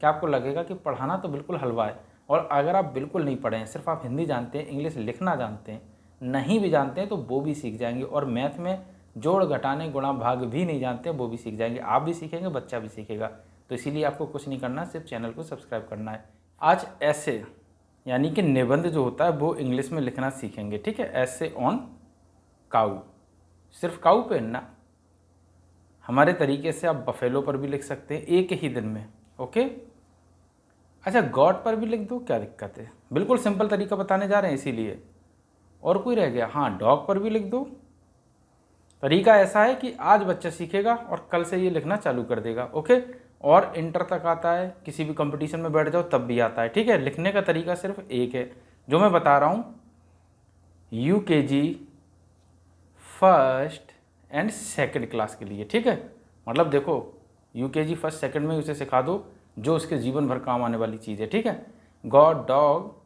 क्या आपको लगेगा कि पढ़ाना तो बिल्कुल हलवा है, और अगर आप बिल्कुल नहीं पढ़े हैं, सिर्फ आप हिंदी जानते हैं, इंग्लिश लिखना जानते हैं, नहीं भी जानते हैं तो वो भी सीख जाएंगे, और मैथ में जोड़ घटाने गुणा भाग भी नहीं जानते वो भी सीख जाएंगे। आप भी सीखेंगे, बच्चा भी सीखेगा। तो इसीलिए आपको कुछ नहीं करना, सिर्फ चैनल को सब्सक्राइब करना है। आज ऐसे यानी कि निबंध जो होता है वो इंग्लिश में लिखना सीखेंगे, ठीक है। ऐसे ऑन काऊ, सिर्फ काऊ पे ना, हमारे तरीके से आप बफेलो पर भी लिख सकते हैं एक ही दिन में, ओके। अच्छा, गॉड पर भी लिख दो, क्या दिक्कत है, बिल्कुल सिंपल तरीका बताने जा रहे हैं इसीलिए। और कोई रह गया, हाँ, डॉग पर भी लिख दो। तरीका ऐसा है कि आज बच्चा सीखेगा और कल से ये लिखना चालू कर देगा, ओके। और इंटर तक आता है, किसी भी कंपटीशन में बैठ जाओ तब भी आता है, ठीक है। लिखने का तरीका सिर्फ एक है जो मैं बता रहा हूँ, UKG first and second class के लिए, ठीक है। मतलब देखो, यूकेजी फर्स्ट सेकंड में उसे सिखा दो जो उसके जीवन भर काम आने वाली चीज़ है, ठीक है। गॉड, डॉग,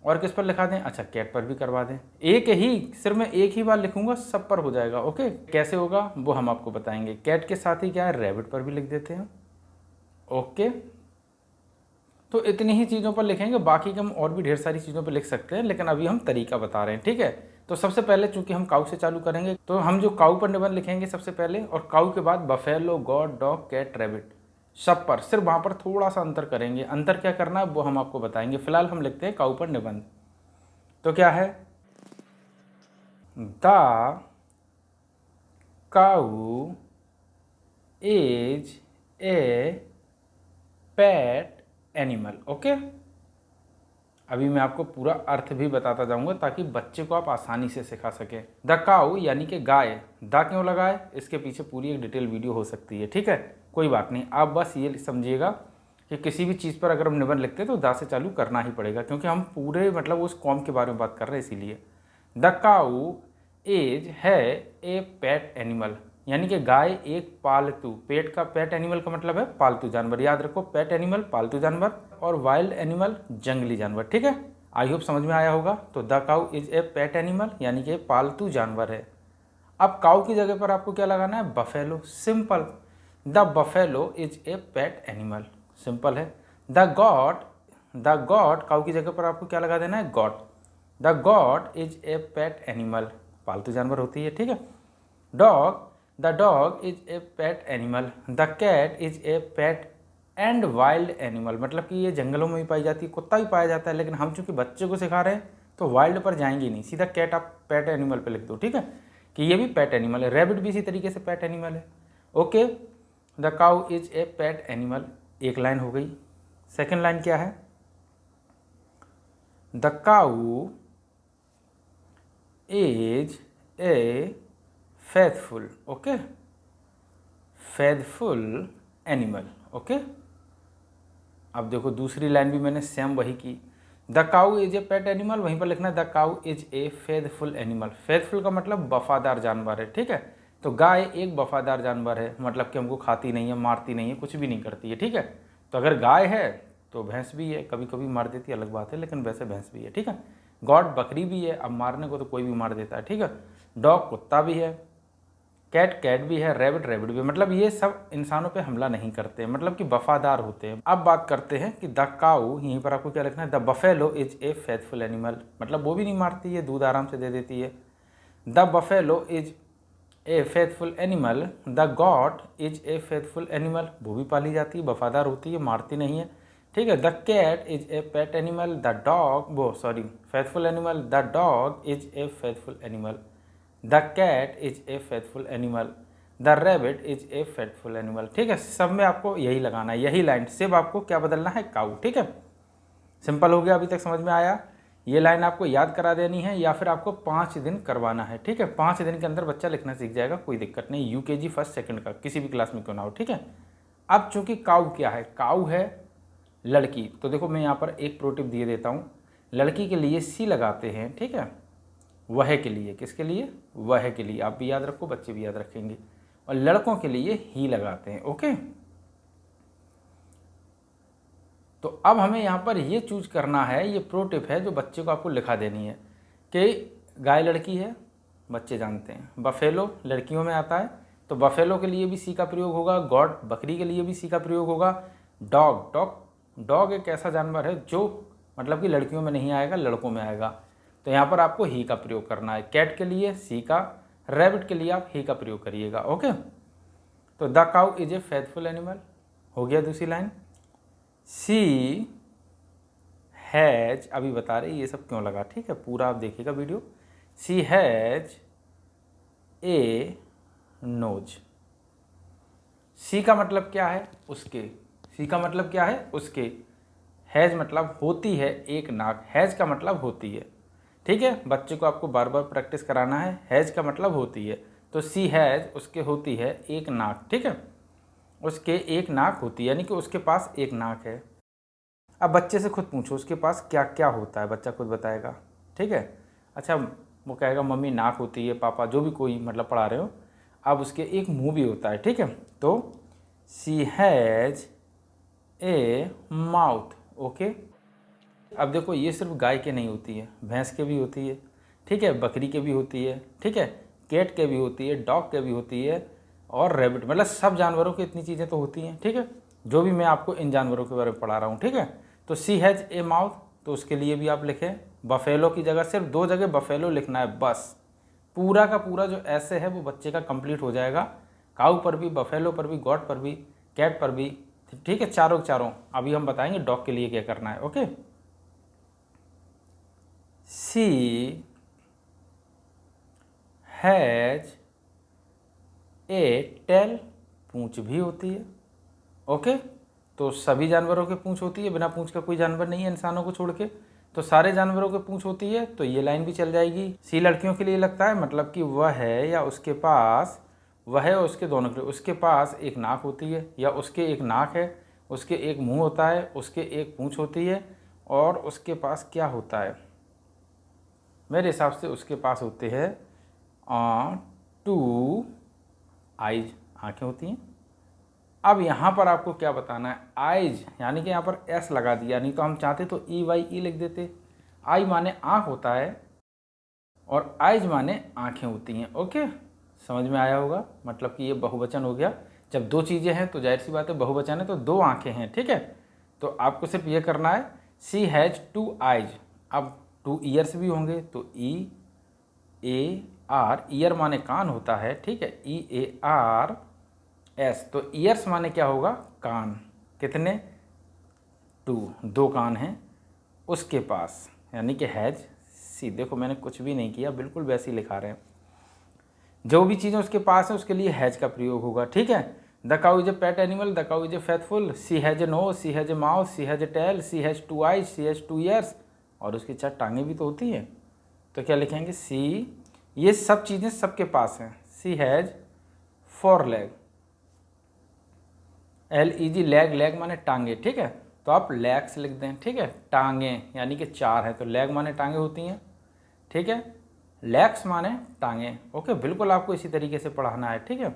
और किस पर लिखा दें, अच्छा कैट पर भी करवा दें। एक ही, सिर्फ मैं एक ही बार लिखूंगा, सब पर हो जाएगा, ओके। कैसे होगा वो हम आपको बताएंगे। कैट के साथ ही क्या है, रैबिट पर भी लिख देते हैं, ओके। तो इतनी ही चीज़ों पर लिखेंगे, बाकी के हम और भी ढेर सारी चीज़ों पर लिख सकते हैं, लेकिन अभी हम तरीका बता रहे हैं, ठीक है। तो सबसे पहले चूंकि हम काऊ से चालू करेंगे, तो हम जो काऊ पर निबंध लिखेंगे सबसे पहले, और काऊ के बाद buffalo, god, dog, cat, rabbit, सब पर। सिर्फ वहाँ पर थोड़ा सा अंतर करेंगे, अंतर क्या करना है वो हम आपको बताएंगे। फिलहाल हम लिखते हैं काऊ पर निबंध। तो क्या है, the cow is a pet animal, okay. अभी मैं आपको पूरा अर्थ भी बताता जाऊंगा ताकि बच्चे को आप आसानी से सिखा सकें। द काऊ यानी कि गाय, द क्यों लगाए, इसके पीछे पूरी एक डिटेल वीडियो हो सकती है, ठीक है। कोई बात नहीं, आप बस ये समझिएगा कि किसी भी चीज़ पर अगर हम निबंध लिखते हैं तो द से चालू करना ही पड़ेगा, क्योंकि हम पूरे मतलब उस कौम के बारे में बात कर रहे हैं इसीलिए। द काऊ इज है ए पेट एनिमल, यानी कि गाय एक पालतू, पेट का पेट एनिमल का मतलब है पालतू जानवर, याद रखो, पेट एनिमल पालतू जानवर, और वाइल्ड एनिमल जंगली जानवर, ठीक है। आई होप समझ में आया होगा। तो the cow is a pet animal यानी कि पालतू जानवर है। अब काऊ की जगह पर आपको क्या लगाना है, buffalo, simple. The buffalo is a pet animal, simple है। द गॉड काऊ की जगह पर आपको क्या लगा देना है, god. The god is a pet animal, पालतू जानवर होती है, ठीक है। Dog, the dog is a pet animal. The cat is a pet and wild animal, मतलब कि ये जंगलों में भी पाई जाती है, कुत्ता भी पाया जाता है, लेकिन हम चूंकि बच्चे को सिखा रहे हैं तो वाइल्ड पर जाएंगे नहीं, सीधा कैट आप पेट एनिमल पे लिख दो, ठीक है, कि ये भी पेट एनिमल है। रैबिट भी इसी तरीके से पेट एनिमल है, okay. The cow is a pet animal, एक लाइन हो गई। सेकेंड लाइन क्या है, the cow is a faithful, okay, faithful animal, okay. अब देखो दूसरी लाइन भी मैंने सेम वही की, the cow is a pet animal, वहीं पर लिखना है the cow is a faithful animal. Faithful का मतलब वफादार जानवर है, ठीक है। तो गाय एक वफादार जानवर है, मतलब कि हमको खाती नहीं है, मारती नहीं है, कुछ भी नहीं करती है, ठीक है। तो अगर गाय है तो भैंस भी है, कभी कभी मार देती है अलग बात है, लेकिन वैसे भैंस भी है, ठीक है। गॉड बकरी भी है, अब मारने को तो कोई भी मार देता है, ठीक है। डॉग कुत्ता भी है, कैट कैट भी है, रैबिट रैबिट भी, मतलब ये सब इंसानों पे हमला नहीं करते, मतलब कि वफादार होते हैं। अब बात करते हैं कि द काऊ, यहीं पर आपको क्या लिखना है, the buffalo is a faithful animal, मतलब वो भी नहीं मारती है, दूध आराम से दे देती है। The buffalo is a faithful animal. The got is a faithful animal, वो भी पाली जाती है, वफादार होती है, मारती नहीं है, ठीक है। The cat is a pet animal. The dog, वो sorry, faithful animal. The dog is a faithful animal. The cat is a faithful animal. The rabbit is a faithful animal, ठीक है। सब में आपको यही लगाना है, यही लाइन, सिर्फ आपको क्या बदलना है, काऊ, ठीक है। सिंपल हो गया, अभी तक समझ में आया। ये लाइन आपको याद करा देनी है या फिर आपको 5 दिन करवाना है, ठीक है। 5 दिन के अंदर बच्चा लिखना सीख जाएगा, कोई दिक्कत नहीं, यूकेजी फर्स्ट सेकंड का किसी भी क्लास में क्यों ना हो, ठीक है। अब चूंकि काऊ क्या है, काऊ है लड़की, तो देखो मैं यहाँ पर एक प्रो टिप दिए देता हूँ। लड़की के लिए सी लगाते हैं, ठीक है, वह के लिए, किसके लिए, वह के लिए, आप भी याद रखो, बच्चे भी याद रखेंगे। और लड़कों के लिए ही लगाते हैं, ओके। तो अब हमें यहाँ पर ये चूज करना है, ये प्रो टिप है जो बच्चे को आपको लिखा देनी है, कि गाय लड़की है, बच्चे जानते हैं। बफेलो लड़कियों में आता है, तो बफेलो के लिए भी सी का प्रयोग होगा, गॉड बकरी के लिए भी सी का प्रयोग होगा। डॉग, डॉग एक ऐसा जानवर है जो मतलब कि लड़कियों में नहीं आएगा, लड़कों में आएगा, तो यहाँ पर आपको ही का प्रयोग करना है। कैट के लिए सी का, रैबिट के लिए आप ही का प्रयोग करिएगा। ओके, तो the cow is a faithful animal हो गया दूसरी लाइन। सी हैज, अभी बता रहे ये सब क्यों लगा, ठीक है, पूरा आप देखिएगा video. She has a nose. She का मतलब क्या है, उसके, सी का मतलब क्या है, उसके। हैज मतलब होती है एक नाक, हैज का मतलब होती है, ठीक है, बच्चे को आपको बार बार प्रैक्टिस कराना है। हैज का मतलब होती है, तो सी हैज उसके होती है एक नाक, ठीक है, उसके एक नाक होती है, यानी कि उसके पास एक नाक है। अब बच्चे से खुद पूछो उसके पास क्या क्या होता है, बच्चा खुद बताएगा, ठीक है। अच्छा, वो कहेगा मम्मी नाक होती है, पापा जो भी कोई मतलब पढ़ा रहे हो, अब उसके एक मुंह भी होता है, ठीक है। तो सी हैज ए माउथ। ओके, अब देखो ये सिर्फ गाय के नहीं होती है, भैंस के भी होती है, ठीक है, बकरी के भी होती है, ठीक है, कैट के भी होती है, डॉग के भी होती है, और रैबिट, मतलब सब जानवरों की इतनी चीज़ें तो होती हैं, ठीक है, जो भी मैं आपको इन जानवरों के बारे में पढ़ा रहा हूँ, ठीक है। तो सी हैज ए माउथ, तो उसके लिए भी आप लिखें बफेलो की जगह सिर्फ 2 जगह बफेलो लिखना है बस, पूरा का पूरा जो ऐसे है वो बच्चे का कंप्लीट हो जाएगा। काऊ पर भी, बफेलो पर भी, गॉट पर भी, कैट पर भी, ठीक है, चारों चारों। अभी हम बताएंगे डॉग के लिए क्या करना है। Okay, she has a tail, पूंछ भी होती है। ओके, तो सभी जानवरों के पूंछ होती है, बिना पूंछ का कोई जानवर नहीं है इंसानों को छोड़ के, तो सारे जानवरों के पूंछ होती है, तो ये लाइन भी चल जाएगी। सी लड़कियों के लिए लगता है, मतलब कि वह है या उसके पास, वह है और उसके दोनों के लिए, उसके पास एक नाक होती है या उसके एक नाक है, उसके एक मुंह होता है, उसके एक पूंछ होती है, और उसके पास क्या होता है, मेरे हिसाब से उसके पास होते हैं 2 आइज, आँखें होती हैं। अब यहाँ पर आपको क्या बताना है, आइज, यानी कि यहाँ पर एस लगा दिया, नहीं तो हम चाहते तो EYE लिख देते। आई माने आँख होता है और आइज माने आँखें होती हैं। ओके, समझ में आया होगा, मतलब कि ये बहुवचन हो गया। जब 2 चीज़ें हैं तो जाहिर सी बात है बहुवचन है, तो 2 आँखें हैं, ठीक है। तो आपको सिर्फ ये करना है, सी हैज 2 आइज। अब 2 ईयर्स भी होंगे, तो EAR, ईयर माने कान होता है, ठीक है, EARS, तो ईयर्स माने क्या होगा, कान। कितने, 2 कान हैं उसके पास, यानी कि हैज सी। देखो मैंने कुछ भी नहीं किया, बिल्कुल वैसे ही लिखा रहे हैं, जो भी चीज़ें उसके पास है उसके लिए हैज का प्रयोग होगा, ठीक है। The cow is a pet animal, the cow is a faithful, she has a nose, she has a mouth, she has a tail, she has 2 eyes, she has 2 ears, और उसकी 4 टांगें भी तो होती हैं। तो क्या लिखेंगे, सी, ये सब चीज़ें सबके पास हैं। She has 4 leg, LEG, leg, leg माने टांगे, ठीक है, तो आप लेग्स लिख दें, ठीक है, टांगे यानी कि 4 है, तो लेग माने टांगे होती हैं, ठीक है, लेग्स माने टांगे। ओके, बिल्कुल आपको इसी तरीके से पढ़ाना है, ठीक है।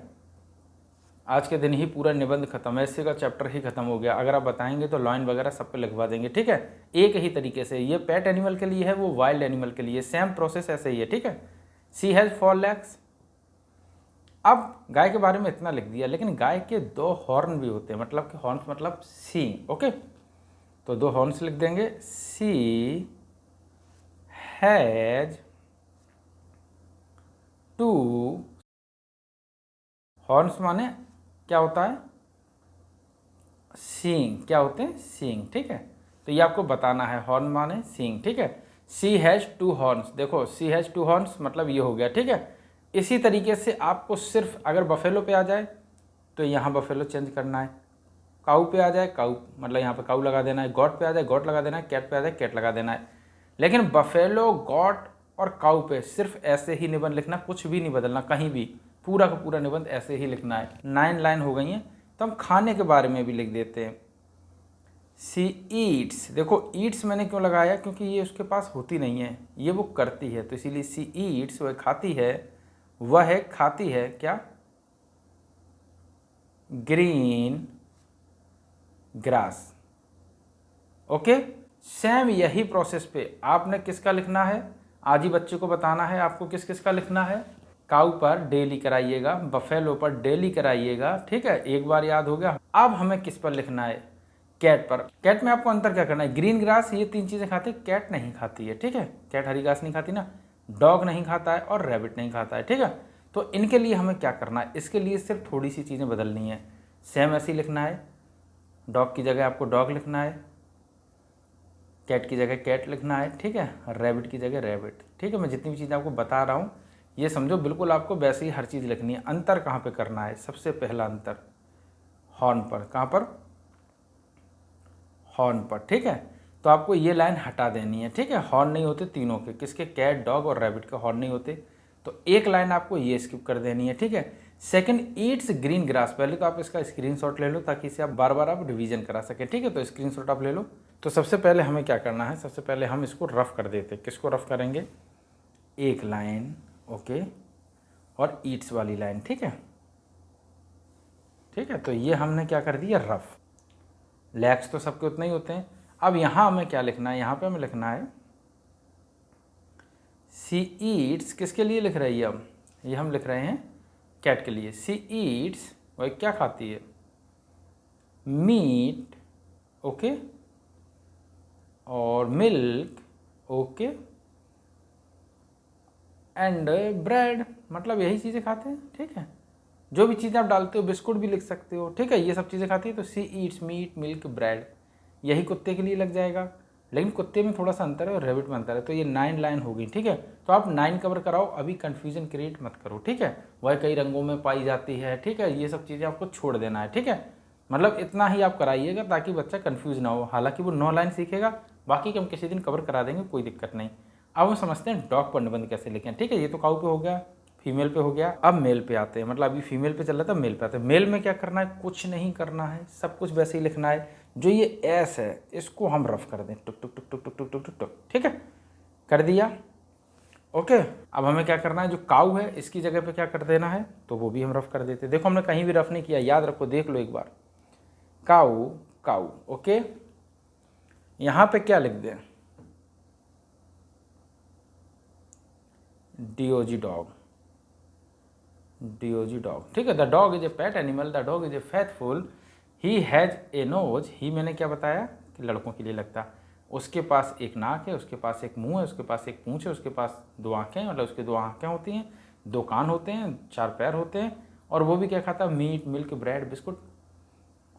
आज के दिन ही पूरा निबंध खत्म है, इससे का चैप्टर ही खत्म हो गया। अगर आप बताएंगे तो लाइन वगैरह सब पे लिखवा देंगे, ठीक है, एक ही तरीके से। ये पेट एनिमल के लिए है, वो वाइल्ड एनिमल के लिए सेम प्रोसेस ऐसे ही है, ठीक है। सी हैज 4 लेग्स। अब गाय के बारे में इतना लिख दिया, लेकिन गाय के 2 हॉर्न भी होते हैं, मतलब कि हॉर्न्स मतलब सींग। ओके, तो 2 हॉर्न्स लिख देंगे। सी हैज 2 हॉर्न्स, माने क्या होता है, सींग, क्या होते हैं, सींग, ठीक है। तो ये आपको बताना है, हॉर्न माने सींग, ठीक है। सी हैज 2 हॉर्न्स, देखो सी हैज 2 हॉर्न्स मतलब ये हो गया, ठीक है। इसी तरीके से आपको सिर्फ अगर बफेलो पे आ जाए तो यहाँ बफेलो चेंज करना है, काऊ पे आ जाए काऊ, मतलब यहाँ पे काऊ लगा देना है, गॉट पे आ जाए गॉट लगा देना है, कैट पे आ जाए कैट लगा देना है। लेकिन बफेलो, गॉट और काऊ पे सिर्फ ऐसे ही निबंध लिखना, कुछ भी नहीं बदलना कहीं भी, पूरा का पूरा निबंध ऐसे ही लिखना है। 9 लाइन हो गई हैं, तो हम खाने के बारे में भी लिख देते हैं। सी ईट्स, देखो ईट्स मैंने क्यों लगाया, क्योंकि ये उसके पास होती नहीं है, ये वो करती है, तो इसीलिए सी ईट्स, वह खाती है, वह खाती है क्या, ग्रीन ग्रास। ओके, सेम यही प्रोसेस पे आपने किसका लिखना है, आज ही बच्चे को बताना है आपको किस किस का लिखना है। काऊ पर डेली कराइएगा, बफेलो पर डेली कराइएगा, ठीक है, एक बार याद हो गया। अब हमें किस पर लिखना है, कैट पर। कैट में आपको अंतर क्या करना है, ग्रीन ग्रास ये 3 चीज़ें खाते हैं, कैट नहीं खाती है, ठीक है। कैट हरी घास नहीं खाती ना, डॉग नहीं खाता है और रैबिट नहीं खाता है, ठीक है। तो इनके लिए हमें क्या करना है, इसके लिए सिर्फ थोड़ी सी चीज़ें बदलनी है। सेम ऐसे ही लिखना है, डॉग की जगह आपको डॉग लिखना है, कैट की जगह कैट लिखना है, ठीक है, रैबिट की जगह रैबिट, ठीक है। मैं जितनी भी चीज़ें आपको बता रहा हूँ ये समझो, बिल्कुल आपको वैसे ही हर चीज़ लिखनी है। अंतर कहाँ पे करना है, सबसे पहला अंतर हॉर्न पर। कहाँ पर, हॉर्न पर, ठीक है। तो आपको ये लाइन हटा देनी है, ठीक है। हॉर्न नहीं होते तीनों के, किसके, कैट डॉग और रैबिट के हॉर्न नहीं होते, तो एक लाइन आपको ये स्किप कर देनी है, ठीक है। सेकंड, ईट्स ग्रीन ग्रास, पहले तो आप इसका स्क्रीनशॉट ले लो ताकि इसे आप बार बार आप रिवीजन करा सकें, ठीक है। तो स्क्रीनशॉट आप ले लो। तो सबसे पहले हमें क्या करना है, सबसे पहले हम इसको रफ कर देते हैं। किसको रफ करेंगे, एक लाइन, ओके, और ईट्स वाली लाइन, ठीक है, ठीक है। तो ये हमने क्या कर दिया, रफ। लैक्स तो सबके उतने ही होते हैं। अब यहाँ हमें क्या लिखना है, यहाँ पे हमें लिखना है सी ईट्स, किसके लिए लिख रही है, अब ये हम लिख रहे हैं कैट के लिए। सी ईट्स, वह क्या खाती है, मीट, ओके, और मिल्क, ओके, एंड ब्रेड, मतलब यही चीज़ें खाते हैं, ठीक है। जो भी चीज़ें आप डालते हो, बिस्कुट भी लिख सकते हो, ठीक है, ये सब चीज़ें खाती है। तो सी ईट्स मीट मिल्क ब्रेड, यही कुत्ते के लिए लग जाएगा, लेकिन कुत्ते में थोड़ा सा अंतर है और रैबिट में अंतर है। तो ये 9 लाइन हो गई, ठीक है। तो आप 9 कवर कराओ, अभी कन्फ्यूजन क्रिएट मत करो, ठीक है। वह कई रंगों में पाई जाती है, ठीक है, ये सब चीज़ें आपको छोड़ देना है, ठीक है। मतलब इतना ही आप कराइएगा ताकि बच्चा कन्फ्यूज ना हो। हालांकि वो 9 लाइन सीखेगा, बाकी के हम किसी दिन कवर करा देंगे, कोई दिक्कत नहीं। अब हम समझते हैं डॉग पर निबंध कैसे लिखें, ठीक है। ये तो काऊ पे हो गया, फीमेल पे हो गया, अब मेल पे आते हैं। मतलब अभी फीमेल पे चल रहा था, मेल पे आते हैं। मेल में क्या करना है, कुछ नहीं करना है, सब कुछ वैसे ही लिखना है। जो ये एस है इसको हम रफ कर दें, टुक टुक टुक टुक टुक टुक टुक टुक टुक, ठीक है, कर दिया, ओके। अब हमें क्या करना है, जो काऊ है इसकी जगह पे क्या कर देना है, तो वो भी हम रफ कर देते हैं। देखो हमने कहीं भी रफ नहीं किया, याद रखो, देख लो एक बार, काऊ काऊ, ओके। यहाँ पे क्या लिख दें, डीओजी डॉग, डीओजी डॉग, ठीक है। The dog is a pet animal, the dog is a faithful, he has a nose, he मैंने क्या बताया कि लड़कों के लिए लगता है। उसके पास एक नाक है, उसके पास एक मुंह है, उसके पास एक पूंछ है, उसके पास 2 आँखें, मतलब उसके 2 आँखें होती हैं, 2 कान होते हैं, 4 पैर होते हैं, और वो भी क्या खाता है, मीट मिल्क ब्रेड बिस्कुट,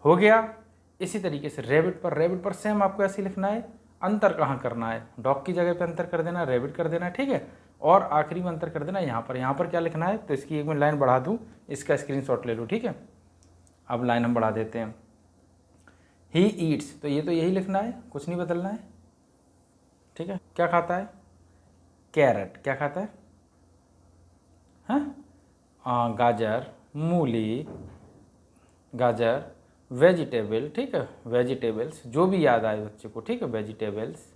हो गया। इसी तरीके से रैबिट पर, रैबिट पर सेम आपको ऐसे लिखना है। अंतर कहाँ करना है, डॉग की जगह पे अंतर कर देना, रैबिट कर देना, ठीक है। और आखिरी में अंतर कर देना यहाँ पर। यहाँ पर क्या लिखना है, तो इसकी एक मैं लाइन बढ़ा दूँ, इसका स्क्रीनशॉट ले लो, ठीक है। अब लाइन हम बढ़ा देते हैं, ही ईट्स, तो ये तो यही लिखना है, कुछ नहीं बदलना है, ठीक है। क्या खाता है, कैरेट, क्या खाता है, हाँ, गाजर, मूली, गाजर, वेजिटेबल, ठीक है, वेजिटेबल्स, जो भी याद आए बच्चे को, ठीक है, वेजिटेबल्स,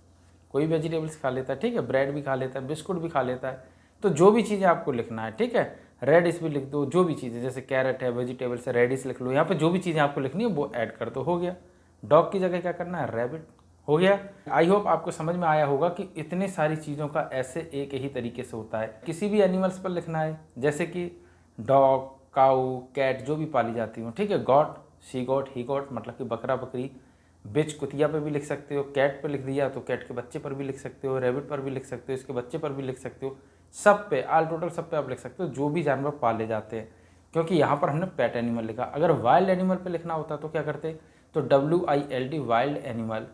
कोई वेजिटेबल्स खा लेता है, ठीक है, ब्रेड भी खा लेता है, बिस्कुट भी खा लेता है। तो जो भी चीज़ें आपको लिखना है, ठीक है, रेडिस भी लिख दो, जो भी चीज़ें, जैसे कैरेट है, वेजिटेबल्स है, रेडिस लिख लो। यहाँ पे जो भी चीज़ें आपको लिखनी है वो ऐड कर दो, हो गया। डॉग की जगह क्या करना है, रैबिट, हो गया। आई होप आपको समझ में आया होगा कि इतने सारी चीज़ों का ऐसे एक ही तरीके से होता है। किसी भी एनिमल्स पर लिखना है, जैसे कि डॉग, काऊ, कैट, जो भी पाली जाती हो, ठीक है, got, she got, he got, मतलब कि बकरा बकरी। बिच, कुतिया पे भी लिख सकते हो, कैट पे लिख दिया तो कैट के बच्चे पर भी लिख सकते हो, रैबिट पर भी लिख सकते हो, इसके बच्चे पर भी लिख सकते हो, सब पे, ऑल टोटल सब पे आप लिख सकते हो, जो भी जानवर पाले जाते हैं। क्योंकि यहाँ पर हमने पेट एनिमल लिखा, अगर वाइल्ड एनिमल पे लिखना होता तो क्या करते, तो WILD, वाइल्ड एनिमल।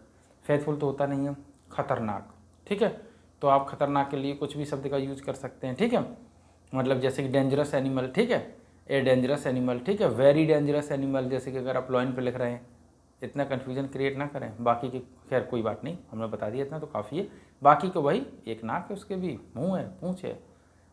फेथफुल तो होता नहीं है, खतरनाक, ठीक है। तो आप खतरनाक के लिए कुछ भी शब्द का यूज कर सकते हैं, ठीक है। मतलब जैसे कि डेंजरस एनिमल, ठीक है, ए डेंजरस एनिमल, ठीक है, वेरी डेंजरस एनिमल। जैसे कि अगर आप लॉइन पे लिख रहे हैं, इतना कन्फ्यूजन क्रिएट ना करें। बाकी की खैर कोई बात नहीं, हमने बता दिया, इतना तो काफ़ी है। बाकी को वही, एक नाक है, उसके भी मुंह है, पूंछ है,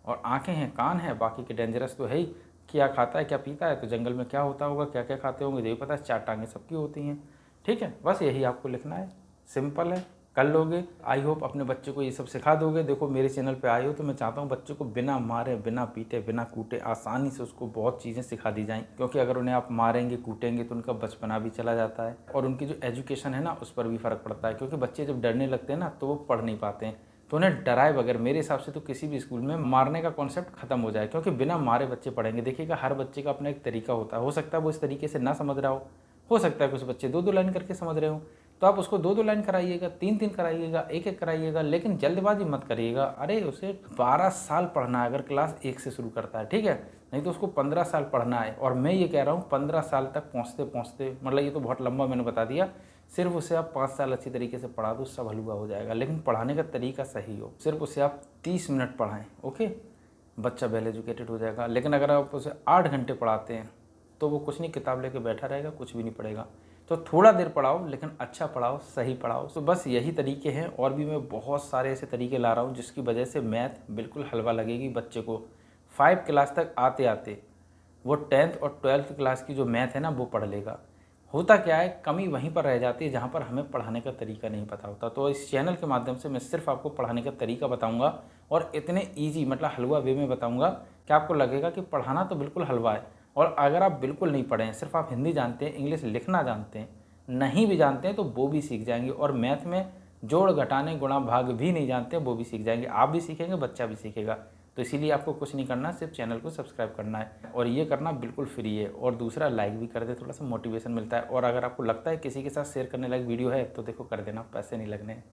और आंखें हैं, कान है। बाकी के डेंजरस तो है ही, क्या खाता है क्या पीता है, तो जंगल में क्या होता होगा, क्या क्या खाते होंगे, ये पता है, 4 टांगें सबकी होती हैं, ठीक है। बस यही आपको लिखना है, सिंपल है, कर लोगे। आई होप अपने बच्चे को ये सब सिखा दोगे। देखो मेरे चैनल पे आए हो तो मैं चाहता हूँ बच्चे को बिना मारे, बिना पीटे, बिना कूटे आसानी से उसको बहुत चीज़ें सिखा दी जाएं। क्योंकि अगर उन्हें आप मारेंगे, कूटेंगे तो उनका बचपना भी चला जाता है और उनकी जो एजुकेशन है ना, उस पर भी फ़र्क पड़ता है। क्योंकि बच्चे जब डरने लगते हैं ना तो वो पढ़ नहीं पाते हैं। तो उन्हें डराए बगैर, मेरे हिसाब से तो किसी भी स्कूल में मारने का कॉन्सेप्ट खत्म हो जाए। क्योंकि बिना मारे बच्चे पढ़ेंगे। देखिएगा हर बच्चे का अपना एक तरीका होता है, हो सकता है वो इस तरीके से ना समझ रहा हो सकता है कुछ बच्चे 2-2 लाइन करके समझ रहे हो, तो आप उसको 2-2 लाइन कराइएगा, 3-3 कराइएगा, 1-1 कराइएगा, लेकिन जल्दबाजी मत करिएगा। अरे उसे 12 साल पढ़ना है अगर क्लास 1 से शुरू करता है, ठीक है, नहीं तो उसको 15 साल पढ़ना है। और मैं ये कह रहा हूँ 15 साल तक पहुँचते पहुँचते, मतलब ये तो बहुत लंबा मैंने बता दिया, सिर्फ उसे आप 5 साल अच्छी तरीके से पढ़ा दो, सब हलवा हो जाएगा, लेकिन पढ़ाने का तरीका सही हो। सिर्फ उसे आप 30 मिनट पढ़ाएं, ओके, बच्चा वेल एजुकेटेड हो जाएगा। लेकिन अगर आप उसे 8 घंटे पढ़ाते हैं तो वो कुछ नहीं, किताब लेके बैठा रहेगा, कुछ भी नहीं पढ़ेगा। तो थोड़ा देर पढ़ाओ, लेकिन अच्छा पढ़ाओ, सही पढ़ाओ। तो बस यही तरीके हैं, और भी मैं बहुत सारे ऐसे तरीके ला रहा हूँ जिसकी वजह से मैथ बिल्कुल हलवा लगेगी बच्चे को। 5 क्लास तक आते आते वो 10th और 12th क्लास की जो मैथ है ना वो पढ़ लेगा। होता क्या है, कमी वहीं पर रह जाती है जहाँ पर हमें पढ़ाने का तरीका नहीं पता होता। तो इस चैनल के माध्यम से मैं सिर्फ आपको पढ़ाने का तरीका बताऊंगा, और इतने इजी मतलब हलवा वे में बताऊंगा कि आपको लगेगा कि पढ़ाना तो बिल्कुल हलवा है। और अगर आप बिल्कुल नहीं पढ़े हैं, सिर्फ आप हिंदी जानते हैं, इंग्लिश लिखना जानते हैं, नहीं भी जानते हैं, तो वो भी सीख जाएंगे। और मैथ में जोड़ घटाने गुणा भाग भी नहीं जानते हैं, वो भी सीख जाएंगे। आप भी सीखेंगे, बच्चा भी सीखेगा। तो इसीलिए आपको कुछ नहीं करना, सिर्फ चैनल को सब्सक्राइब करना है, और ये करना बिल्कुल फ्री है। और दूसरा, लाइक भी कर दे, थोड़ा सा मोटिवेशन मिलता है। और अगर आपको लगता है किसी के साथ शेयर करने लायक वीडियो है तो देखो कर देना, पैसे नहीं लगने।